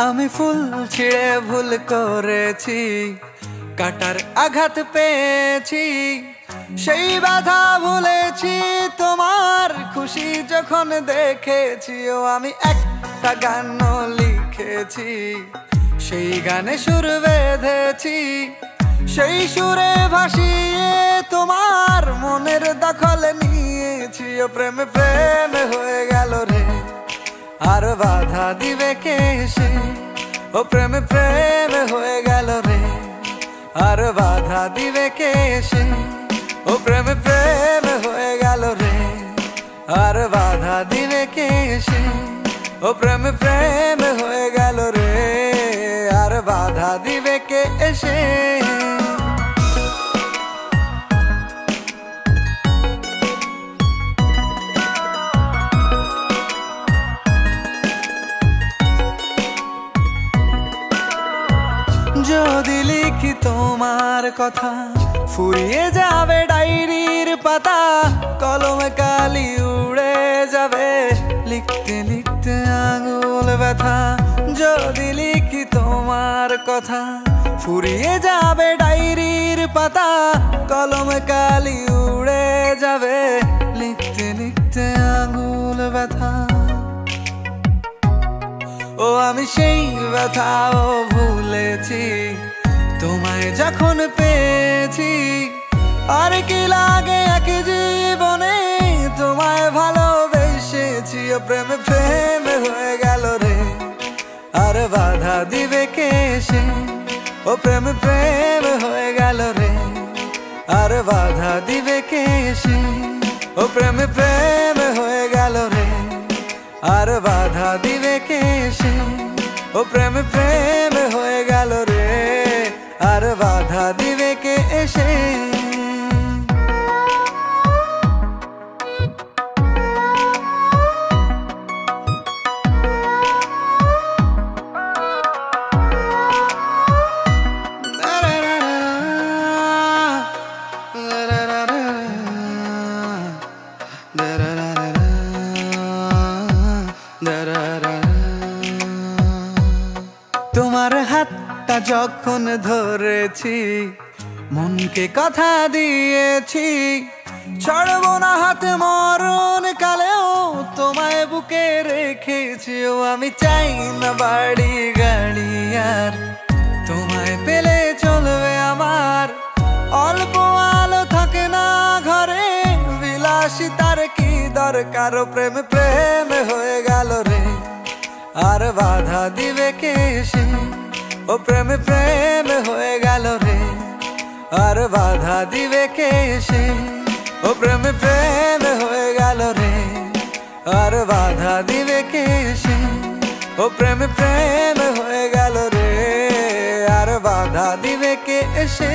আমি ফুল ছিঁড়ে ভুল করেছি, কাটার আঘাত পেয়েছি, সেই বাধা ভুলেছি তোমার খুশি যখন দেখেছি। ও আমি একটা গান লিখেছি, সেই গানে সুর বেঁধেছি, সেই সুরে ভাসিয়ে তোমার মনের দখল নিয়েছি। ও প্রেমে প্রেমে হয়ে গেল রে, আর বাধা দিবে কে এসে। ও প্রেমে প্রেমে হয়ে গেল রে, আর বাধা দিবে কে এসে। ও প্রেমে প্রেমে হয়ে গেল রে, আর বাধা দিবে কে এসে। ও প্রেমে প্রেমে হয়ে গেল রে, আর বাধা দিবে কে এসে। যদি লিখি তোমার কথা, ফুরিয়ে যাবে ডায়েরির পাতা, কলমে কালি উড়ে যাবে, লিখতে লিখতে আঙুল ব্যথা। যদি লিখি তোমার কথা, ফুরিয়ে যাবে ডায়েরির পাতা, কলমে কালি উড়ে যাবে, লিখতে লিখতে আঙুল ব্যথা। ও আমি সেই ব্যথাও ভুলেছি, তোমায় যখন পেয়েছি। আর কি লাগে এক জীবনে, তোমায় ভালোবেসেছি। ও প্রেমে প্রেমে হয়ে গেল রে, আর বাধা দিবে কে এসে। ও প্রেমে প্রেমে হয়ে গেল রে, আর বাধা দিবে কে এসে। ও প্রেমে প্রেমে হয়ে গেল রে, আর বাধা দিবে কে এসে। ও প্রেমে প্রেমে হয়ে গেল রে, আর বাধা দিবে কে এসে। তোমার হাতটা যখন ধরেছি, মনকে কথা দিয়েছি, ছাড়বো না হাত মরণ কালেও, তোমায় বুকে রেখেছি। ও আমি চাই না বাড়ি গাড়ি আর, তোমায় পেলে চলবে আমার। অল্প আলো থাকে না ঘরে, বিলাসিতার কি দরকার। ও প্রেমে প্রেমে হয়ে গেল রে, আর বাধা দিবে কে এসে। ও প্রেমে প্রেমে হয়ে গেল রে, আর বাধা দিবে কে এসে। ও প্রেমে প্রেমে হয়ে গেল রে, আর বাধা দিবে কে এসে। ও প্রেমে প্রেমে হয়ে গেল রে, আর বাধা দিবে কে এসে।